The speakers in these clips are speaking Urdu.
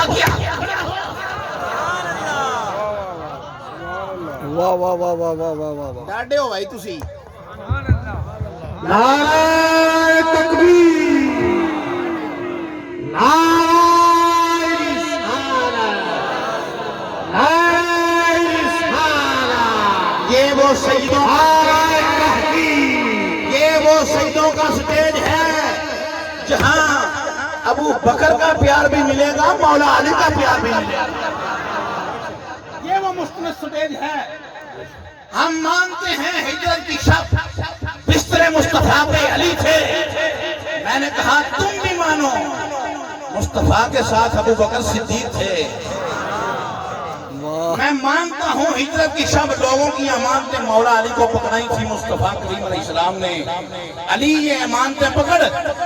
آ گیا۔ واہ واہ واہ واہ واہ واہ واہ واہ۔ ڈاڈے ہو بھائی تسی۔ نعرہ تکبیر، نعرہ رسالت، نعرہ رسالت۔ یہ وہ سیدوں کا نعرہ تحقیق۔ یہ وہ سیدوں کا سٹیج ہے جہاں ابو بکر کا پیار بھی ملے گا، مولا علی کا پیار بھی ملے گا۔ یہ وہ مستند سٹیج ہے۔ ہم مانتے ہیں ہجرت کی شب بستر مصطفیٰ پہ علی تھے۔ میں نے کہا تم بھی مانو مصطفیٰ کے ساتھ ابو بکر صدیق تھے۔ میں مانتا ہوں ہجرت کی شب لوگوں کی امانتیں مولا علی کو پکڑائی تھی مصطفیٰ کریم علیہ السلام نے۔ علی یہ امانتیں پکڑ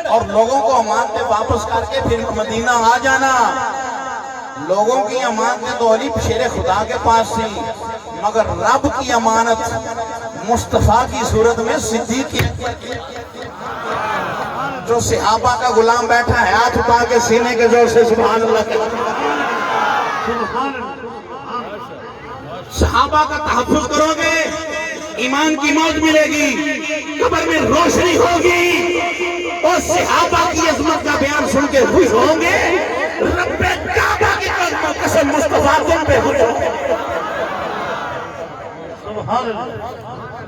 اور لوگوں کو امانتیں واپس کر کے پھر مدینہ آ جانا۔ لوگوں کی امانتیں تو علی شیر خدا کے پاس تھی، مگر رب کی امانت مصطفیٰ کی صورت میں صدیق کی۔ جو صحابہ کا غلام بیٹھا ہے ہاتھ اٹھا کے سینے کے زور سے سبحان اللہ کہتا ہے۔ صحابہ کا تحفظ کرو گے ایمان کی موت ملے گی، قبر میں روشنی ہوگی، اور صحابہ کی عظمت کا بیان سن کے خوش ہوں گے۔ رب کعبہ کی قسم مصطفیٰ تم پہ خوش ہوں گے۔ سبحان اللہ۔